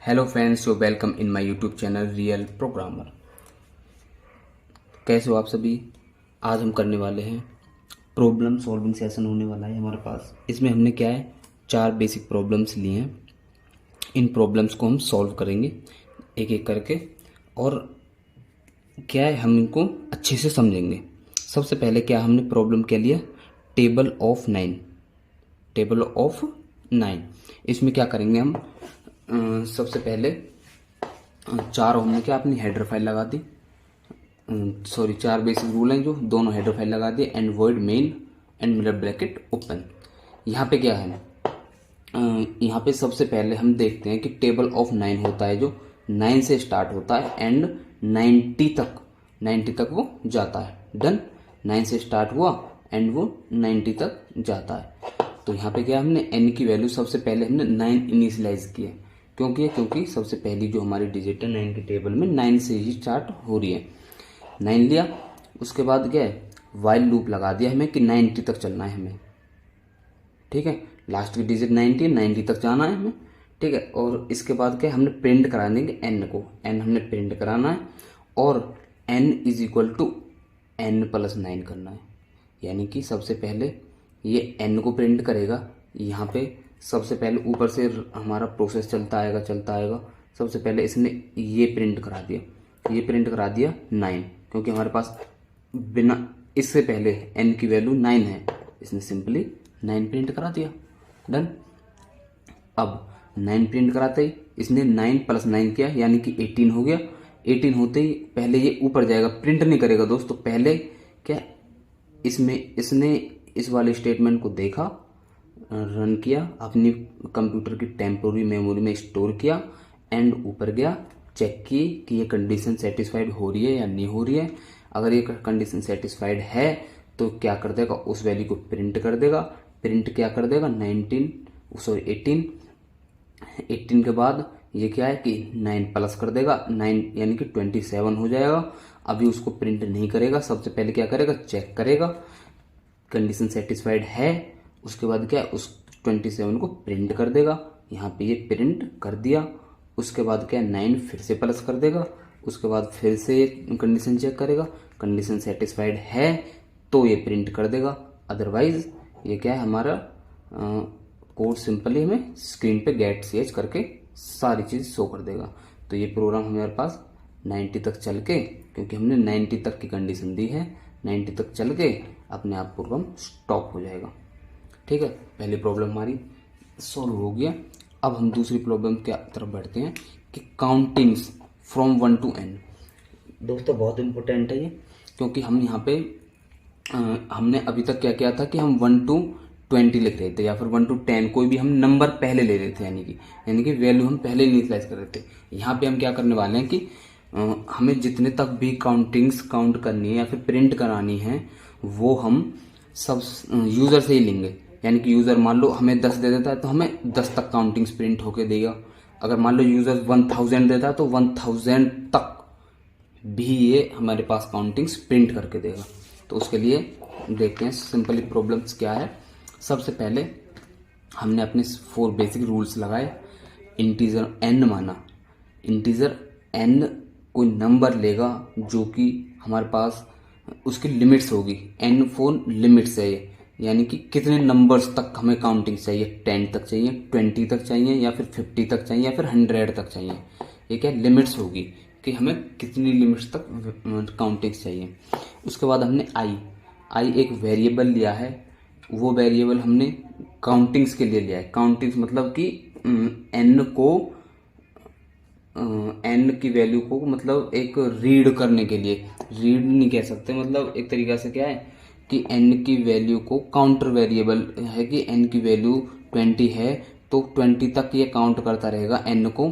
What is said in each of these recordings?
Hello friends, you welcome in my YouTube channel real programmer. कैसे हो आप सभी। आज हम करने वाले हैं प्रॉब्लम सॉल्विंग सेशन होने वाला है हमारे पास। इसमें हमने क्या है 4 बेसिक प्रॉब्लम्स लिए हैं। इन प्रॉब्लम्स को हम सॉल्व करेंगे एक एक करके और क्या है हम इनको अच्छे से समझेंगे। सबसे पहले क्या हमने प्रॉब्लम क्या लिया, टेबल ऑफ 9। टेबल ऑफ 9 इसमें क्या करेंगे हम सबसे पहले 4 हमने क्या अपनी हेडर फाइल लगा दी। सॉरी 4 बेसिक रूल हैं जो दोनों हेडर फाइल लगा दिए and void main and mirror bracket open. यहाँ पे क्या है यहाँ पे सबसे पहले हम देखते हैं कि टेबल ऑफ 9 होता है जो 9 से स्टार्ट होता है एंड 90 तक वो जाता है। डन। 9 से स्टार्ट हुआ एंड वो 90 तक जाता है। तो यहाँ पे क्या हमने n की वैल्यू सबसे पहले हमने 9 इनिशियलाइज की है। क्योंकि सबसे पहली जो हमारी डिजिट है 9 के टेबल में 9 से ही स्टार्ट हो रही है। 9 लिया, उसके बाद क्या है वाइल लूप लगा दिया हमें कि 90 तक चलना है हमें। ठीक है, लास्ट की डिजिट 90 तक जाना है हमें। ठीक है, और इसके बाद क्या हमने प्रिंट करा देंगे n को। n हमने प्रिंट कराना है और n is equal to n+9 करना है। यानी कि सबसे पहले ये n को प्रिंट करेगा। यहाँ पे सबसे पहले ऊपर से हमारा प्रोसेस चलता आएगा। सबसे पहले इसने ये प्रिंट करा दिया 9, क्योंकि हमारे पास बिना इससे पहले n की वैल्यू 9 है, इसने सिंपली 9 प्रिंट करा दिया। डन। अब 9 प्रिंट कराते ही इसने 9+9 किया यानी कि 18 हो गया। 18 होते ही पहले ये ऊपर जाएगा, प्रिंट नहीं करेगा दोस्तों। पहले क्या इसने इस वाले स्टेटमेंट को देखा, रन किया, अपनी कंप्यूटर की टेम्पोररी मेमोरी में स्टोर किया एंड ऊपर गया, चेक की कि ये कंडीशन सेटिस्फाइड हो रही है या नहीं हो रही है। अगर ये कंडीशन सेटिस्फाइड है तो क्या कर देगा, उस वैल्यू को प्रिंट कर देगा। प्रिंट क्या कर देगा 18 के बाद ये क्या है कि 9 प्लस कर देगा 9 यानी कि 27 हो जाएगा। अभी उसको प्रिंट नहीं करेगा, सबसे पहले क्या करेगा चेक करेगा कंडीशन सेटिस्फाइड है। उसके बाद क्या उस 27 को प्रिंट कर देगा। यहाँ पे ये प्रिंट कर दिया। उसके बाद क्या 9 फिर से प्लस कर देगा। उसके बाद फिर से कंडीशन चेक करेगा, कंडीशन सेटिस्फाइड है तो ये प्रिंट कर देगा। अदरवाइज ये क्या है हमारा कोड सिंपली हमें स्क्रीन पे गेट सीएच करके सारी चीज़ शो कर देगा। तो ये प्रोग्राम हमारे पास 90 तक चल के, क्योंकि हमने 90 तक की कंडीशन दी है, 90 तक चल के अपने आप प्रोग्राम स्टॉप हो जाएगा। ठीक है, पहली प्रॉब्लम हमारी सॉल्व हो गया। अब हम दूसरी प्रॉब्लम की तरफ बढ़ते हैं कि काउंटिंग्स फ्रॉम 1 to n। दोस्तों बहुत इंपॉर्टेंट है ये, क्योंकि हम यहाँ पे हमने अभी तक क्या किया था कि हम 1 to 20 लिख रहे थे या फिर 1 to 10, कोई भी हम नंबर पहले ले रहे थे, यानी कि वैल्यू हम पहले इनिशियलाइज कर रहे थे। यहाँ पे हम क्या करने वाले हैं कि हमें जितने तक भी काउंटिंग्स काउंट करनी है या फिर प्रिंट करानी है वो हम सब यूज़र से ही लेंगे। यानी कि यूज़र मान लो हमें 10 दे देता है तो हमें 10 तक काउंटिंग्स प्रिंट होके देगा। अगर मान लो यूज़र 1000 देता है तो 1000 तक भी ये हमारे पास काउंटिंग्स प्रिंट करके देगा। तो उसके लिए देखते हैं सिंपली प्रॉब्लम्स क्या है। सबसे पहले हमने अपने 4 बेसिक रूल्स लगाए। इंटीजर n माना, इंटीजर n कोई नंबर लेगा जो कि हमारे पास उसकी लिमिट्स होगी। n 4 लिमिट्स है ये, यानी कि कितने नंबर्स तक हमें काउंटिंग चाहिए, 10 तक चाहिए, 20 तक चाहिए या फिर 50 तक चाहिए या फिर 100 तक चाहिए। ये क्या लिमिट्स होगी कि हमें कितनी लिमिट्स तक काउंटिंग्स चाहिए। उसके बाद हमने आई एक वेरिएबल लिया है। वो वेरिएबल हमने काउंटिंग्स के लिए लिया है। काउंटिंग्स मतलब कि n की वैल्यू को मतलब एक रीड करने के लिए, रीड नहीं कह सकते, मतलब एक तरीका से क्या है कि n की वैल्यू को काउंटर वेरिएबल है कि n की वैल्यू 20 है तो 20 तक ये काउंट करता रहेगा n को,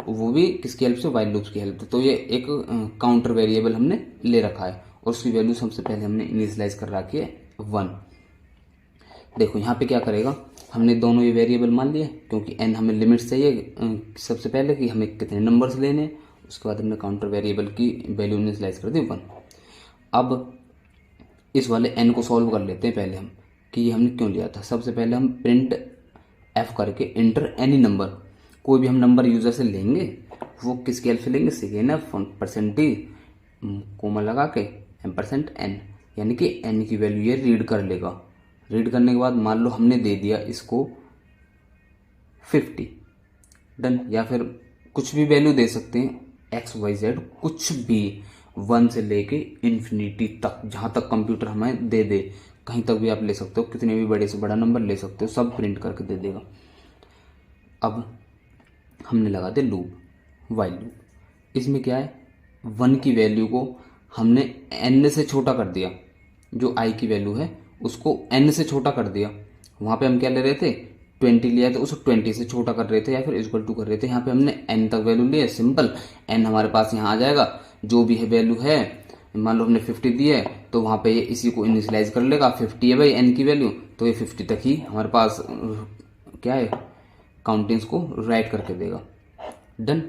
वो भी किसकी हेल्प से, वाइल लूप्स की हेल्प से। तो ये एक काउंटर वेरिएबल हमने ले रखा है और उसकी वैल्यू सबसे पहले हमने इनिशियलाइज कर रखी है 1। देखो यहाँ पे क्या करेगा, हमने दोनों ये वेरिएबल मान लिए क्योंकि n हमें लिमिट चाहिए सबसे पहले कि हमें कितने नंबर्स लेने। उसके बाद हमने काउंटर वेरिएबल की वैल्यू इनिशियलाइज कर दी 1। अब इस वाले n को सॉल्व कर लेते हैं पहले हम कि ये हमने क्यों लिया था। सबसे पहले हम प्रिंट f करके इंटर एनी नंबर, कोई भी हम नंबर यूजर से लेंगे वो किसके हेल्प से लेंगे, सेकेंड एफ परसेंटेज कोमा लगा के %n, यानी कि n की वैल्यू ये रीड कर लेगा। रीड करने के बाद मान लो हमने दे दिया इसको 50, डन। या फिर कुछ भी वैल्यू दे सकते हैं XYZ, कुछ भी 1 से लेके इन्फिनिटी तक, जहाँ तक कंप्यूटर हमें दे दे, कहीं तक भी आप ले सकते हो, कितने भी बड़े से बड़ा नंबर ले सकते हो, सब प्रिंट करके दे देगा। अब हमने लगा दिया लूप, वाइल लूप। इसमें क्या है, 1 की वैल्यू को हमने n से छोटा कर दिया, जो i की वैल्यू है उसको n से छोटा कर दिया। वहाँ पे हम क्या ले रहे थे, 20 लिया तो उसको 20 से छोटा कर रहे थे या फिर इक्वल टू कर रहे थे। यहाँ पे हमने n तक वैल्यू लिया, सिंपल n हमारे पास यहाँ आ जाएगा, जो भी है वैल्यू है, मान लो हमने 50 दी है तो वहाँ पे ये इसी को इनिशियलाइज कर लेगा। 50 है भाई n की वैल्यू, तो ये 50 तक ही हमारे पास क्या है, काउंटिंग्स को राइट करके देगा, डन।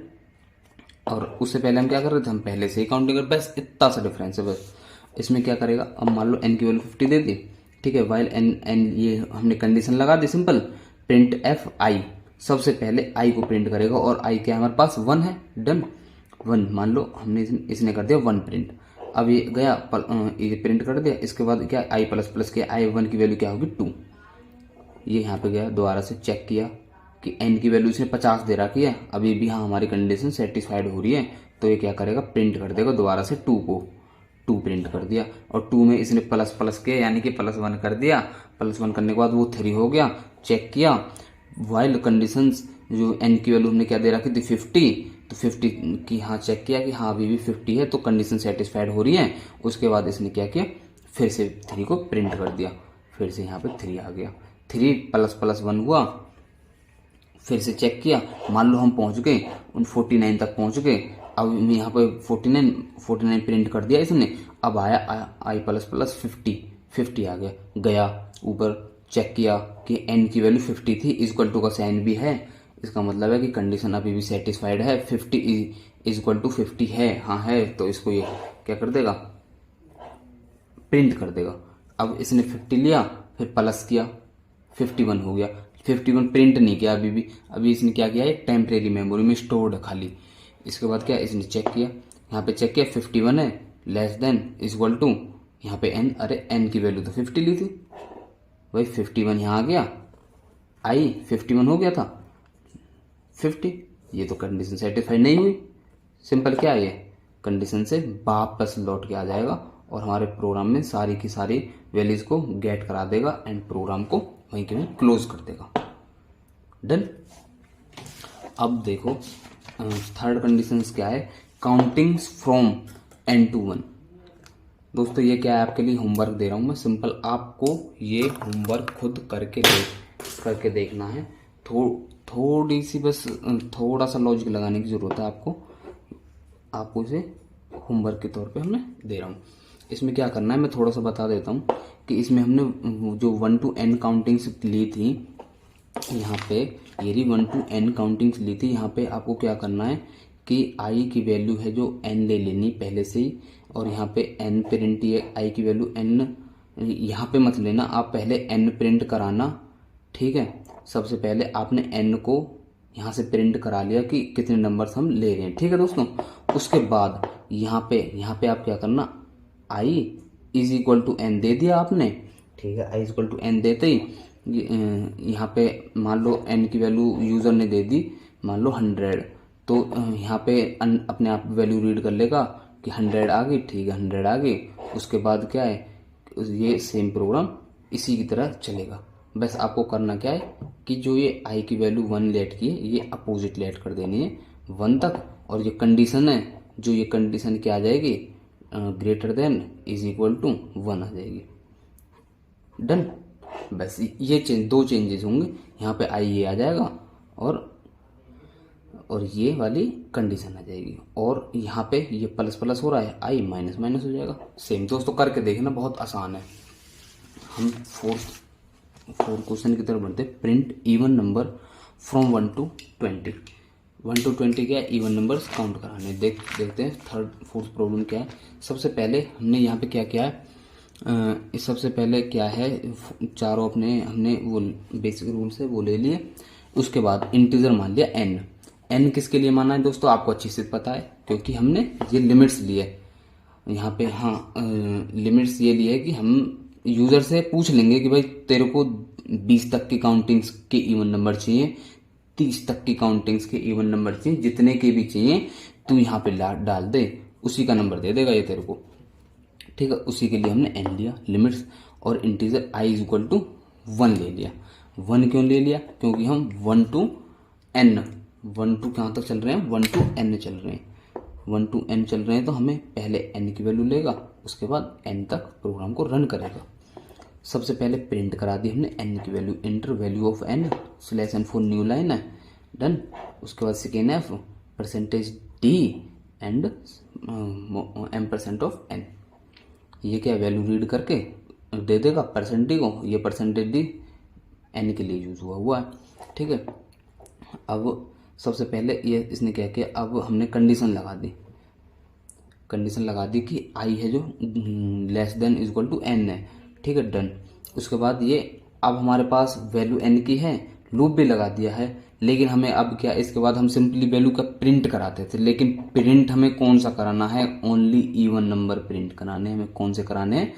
और उससे पहले हम क्या कर रहे थे, हम पहले से ही काउंटिंग कर, बस इतना सा डिफरेंस है बस। इसमें क्या करेगा, अब मान लो n की वैल्यू 50 दे दी, ठीक है, वाइल n ये हमने कंडीशन लगा दी सिंपल, प्रिंट f i, सबसे पहले i को प्रिंट करेगा और i क्या हमारे पास 1 है, डन। 1 मान लो हमने इसने कर दिया 1 प्रिंट। अब ये गया ये प्रिंट कर दिया, इसके बाद क्या i प्लस प्लस के i1 की वैल्यू क्या होगी 2। ये यहाँ पे गया, दोबारा से चेक किया कि n की वैल्यू इसने 50 दे रखी है, अभी भी हाँ हमारी कंडीशन सेटिस्फाइड हो रही है, तो ये क्या करेगा, प्रिंट कर देगा दोबारा से 2 को, 2 प्रिंट कर दिया। और 2 में इसने प्लस प्लस के यानी कि +1 कर दिया, +1 करने के बाद वो 3 हो गया। चेक किया वाइल कंडीशंस, जो n की वैल्यू हमने क्या दे रखी थी 50, तो 50 की हाँ चेक किया कि हाँ अभी भी 50 है, तो कंडीशन सेटिस्फाइड हो रही है। उसके बाद इसने क्या किया, फिर से 3 को प्रिंट कर दिया, फिर से यहाँ पे 3 आ गया, 3 + 1 हुआ। फिर से चेक किया, मान लो हम पहुंच गए उन 49 तक पहुंच गए। अब यहाँ पे 49 प्रिंट कर दिया इसने। अब आया i प्लस प्लस 50 आ गया, गया ऊपर चेक किया कि n की वैल्यू 50 थी, इक्वल टू का साइन भी है, इसका मतलब है कि कंडीशन अभी भी सेटिस्फाइड है, 50 इक्वल टू 50 है, हाँ है, तो इसको ये क्या कर देगा, प्रिंट कर देगा। अब इसने 50 लिया, फिर प्लस किया, 51 हो गया। 51 प्रिंट नहीं किया अभी इसने क्या किया, एक टेम्परेरी मेमोरी में स्टोर्ड है खाली। इसके बाद क्या, इसने चेक किया, यहाँ पे चेक किया 51 है, लेस देन इक्वल टू, यहाँ पे n, अरे n की वैल्यू तो 50 ली थी भाई, 51 यहाँ आ गया, i 51 हो गया था 50, ये तो कंडीशन सेटिस्फाइड नहीं हुई। सिंपल क्या है, ये कंडीशन से वापस लौट के आ जाएगा और हमारे प्रोग्राम में सारी की सारी वैल्यूज को गेट करा देगा एंड प्रोग्राम को वहीं के वहीं क्लोज कर देगा, डन। अब देखो थर्ड कंडीशन क्या है, काउंटिंग्स फ्रॉम n to 1। दोस्तों ये क्या है, आपके लिए होमवर्क दे रहा हूँ मैं, सिंपल आपको ये होमवर्क खुद करके देखना है। थोड़ी सी बस थोड़ा सा लॉजिक लगाने की जरूरत है आपको इसे होमवर्क के तौर पे हमने दे रहा हूँ। इसमें क्या करना है मैं थोड़ा सा बता देता हूँ कि इसमें हमने जो 1 to n काउंटिंग्स ली थी, यहाँ पे ये 1 to n काउंटिंग्स ली थी, यहाँ पे आपको क्या करना है कि i की वैल्यू है जो n ले लेनी पहले से ही, और यहाँ पे n प्रिंट, ये i की वैल्यू n यहाँ पे मत लेना, आप पहले n प्रिंट कराना, ठीक है। सबसे पहले आपने n को यहाँ से प्रिंट करा लिया कि कितने नंबर्स हम ले रहे हैं, ठीक है दोस्तों। उसके बाद यहाँ पे आप क्या करना, i is equal to n दे दिया आपने, ठीक है। i is equal to n देते ही यहाँ पे मान लो n की वैल्यू यूज़र ने दे दी, मान लो 100, तो यहाँ पे अपने आप वैल्यू रीड कर लेगा कि 100 आ गई, ठीक है 100 आ गई। उसके बाद क्या है, ये सेम प्रोग्राम इसी की तरह चलेगा। बस आपको करना क्या है कि जो ये i की वैल्यू 1 लेट की है, ये अपोजिट लेट कर देनी है 1 तक, और ये कंडीशन है, जो ये कंडीशन क्या आ जाएगी, greater than is equal to 1 आ जाएगी, डन। बस ये दो चेंजेस होंगे, यहाँ पे i ये आ जाएगा और ये वाली कंडीशन आ जाएगी, और यहाँ पे ये प्लस प्लस हो रहा है, i माइनस माइनस हो जाएगा। सेम दोस्तों करके देखना, बहुत आसान है। हम फोर्थ क्वेश्चन की तरफ बढ़ते, print even number from 1 to 20। 1 to 20 क्या है, इवन नंबर्स काउंट कराने। देखते हैं फोर्थ प्रॉब्लम क्या है। सबसे पहले हमने यहाँ पे क्या किया है, सबसे पहले क्या है, चारों हमने वो बेसिक रूल्स है वो ले लिए। उसके बाद इंटीजर मान लिया n। n किसके लिए माना है दोस्तों, आपको अच्छी से पता है क्योंकि हमने ये लिमिट्स लिए यहाँ पे। हाँ, लिमिट्स ये लिए कि हम यूजर से पूछ लेंगे कि भाई तेरे को 20 तक की काउंटिंग्स के इवन नंबर चाहिए, 30 तक की काउंटिंग्स के इवन नंबर चाहिए, जितने के भी चाहिए तू यहाँ पे डाल दे, उसी का नंबर दे देगा ये तेरे को। ठीक है, उसी के लिए हमने n लिया लिमिट्स, और integer i is equal to 1 ले लिया। 1 क्यों ले लिया, क्योंकि हम 1 to कहाँ तक चल रहे हैं, 1 to n चल रहे हैं। 1 to n चल रहे हैं तो हमें पहले n की वैल्यू लेगा, उसके बाद n तक प्रोग्राम को रन करेगा। सबसे पहले प्रिंट करा दी हमने n की value, inter value of n slash n for new line है, डन। उसके बाद second f percentage d and m% of n, ये क्या वैल्यू रीड करके दे देगा परसेंटेज को, ये परसेंटेज d n के लिए यूज हुआ है। ठीक है, अब सबसे पहले ये इसने क्या किया, अब हमने कंडीशन लगा दी कि i है जो less than is equal to n है। ठीक है, डन। उसके बाद ये अब हमारे पास वैल्यू n की है, लूप भी लगा दिया है, लेकिन हमें अब क्या, इसके बाद हम सिंपली वैल्यू का प्रिंट कराते थे, लेकिन प्रिंट हमें कौन सा कराना है, ओनली इवन नंबर प्रिंट कराने हैं। हमें कौन से कराने हैं,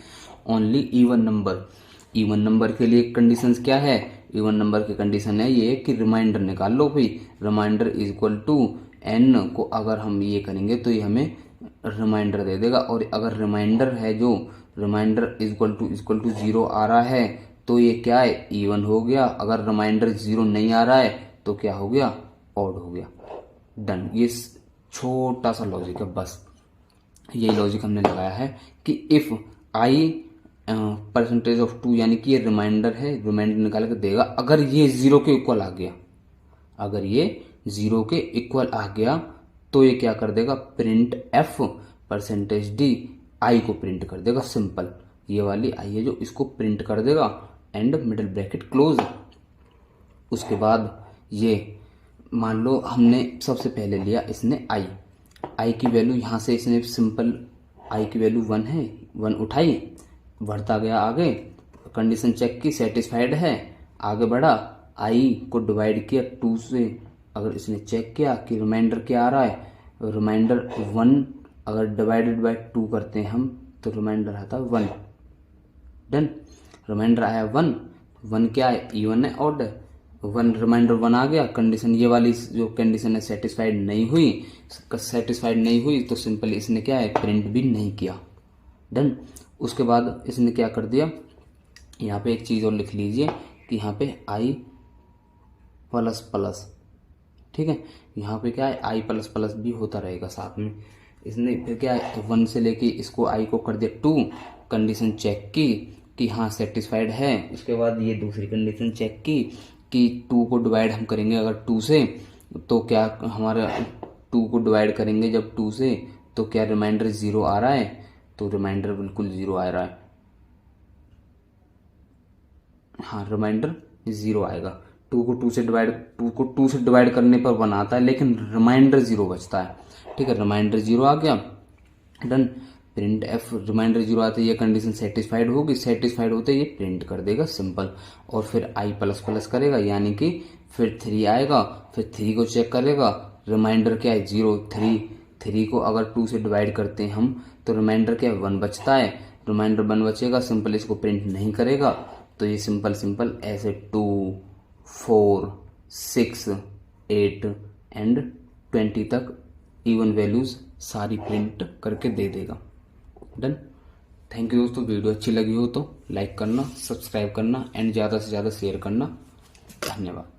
only even number. Even number के लिए कंडीशंस क्या है, इवन नंबर की कंडीशन है ये कि रिमाइंडर निकाल लो भाई, reminder is equal to n को अगर हम ये करेंगे तो ये हमें रिमाइंडर दे देगा, और अगर रिमाइंडर है जो रिमाइंडर इज इक्वल टू 0 आ रहा है तो ये क्या है, इवन हो गया। अगर रिमाइंडर 0 नहीं आ रहा है तो क्या हो गया, ऑड हो गया, डन। ये छोटा सा लॉजिक है, बस यही लॉजिक हमने लगाया है कि इफ i परसेंटेज ऑफ 2 यानी कि ये रिमाइंडर है, रिमाइंडर निकाल के देगा। अगर ये 0 के इक्वल आ गया, अगर ये 0 के इक्वल आ गया तो ये क्या कर देगा, print f percentage d i को प्रिंट कर देगा, सिंपल। ये वाली i है जो इसको प्रिंट कर देगा, एंड मिडिल ब्रैकेट क्लोज। उसके बाद ये मान लो हमने सबसे पहले लिया इसने i की वैल्यू, यहाँ से इसने सिंपल i की वैल्यू 1 है, 1 उठाई, बढ़ता गया आगे, कंडीशन चेक की, सेटिस्फाइड है, आगे बढ़ा, i को डिवाइड किया 2 से, अगर इसने चेक किया कि रिमाइंडर क्या आ रहा है, रिमाइंडर 1 अगर डिवाइडेड बाय 2 करते हैं हम तो रिमाइंडर आता है 1, डन। रिमाइंडर आया 1 क्या है, इवन है, ऑड है। 1 रिमाइंडर 1 आ गया, कंडीशन ये वाली जो कंडीशन है सेटिस्फाइड नहीं हुई तो सिंपली इसने क्या है, प्रिंट भी नहीं किया, डन। उसके बाद इसने क्या कर दिया, यहाँ पे एक चीज़ और लिख लीजिए कि यहाँ पे i प्लस प्लस, ठीक है, यहाँ पे क्या है, i प्लस प्लस भी होता रहेगा साथ में। इसने फिर क्या है, 1 से लेके इसको i को कर दिया 2, कंडीशन चेक की कि हाँ सेटिस्फाइड है। उसके बाद ये दूसरी कंडीशन चेक की कि 2 को डिवाइड हम करेंगे अगर 2 से तो क्या हमारा 2 को डिवाइड करेंगे जब 2 से तो क्या रिमाइंडर 0 आ रहा है, तो रिमाइंडर बिल्कुल 0 आ रहा है, हाँ रिमाइंडर 0 आएगा। 2 को 2 से डिवाइड करने पर 1 आता है, लेकिन रिमाइंडर 0 बचता है। ठीक है, रिमाइंडर 0 आ गया, डन। प्रिंट f रिमाइंडर 0 आते ये कंडीशन सेटिस्फाइड होगी, सेटिस्फाइड होते ये प्रिंट कर देगा, सिंपल। और फिर i प्लस प्लस करेगा, यानी कि फिर 3 आएगा, फिर 3 को चेक करेगा, रिमाइंडर क्या है 0, 3 को अगर 2 से डिवाइड करते हैं हम तो रिमाइंडर क्या है 1 बचता है, रिमाइंडर 1 बचेगा, सिंपल इसको प्रिंट नहीं करेगा। तो ये सिंपल ऐसे 2, 4, 6, 8 एंड 20 तक इवन वैल्यूज सारी प्रिंट करके दे देगा, डन। थैंक यू दोस्तों, वीडियो अच्छी लगी हो तो लाइक करना, सब्सक्राइब करना एंड ज़्यादा से ज़्यादा शेयर करना। धन्यवाद।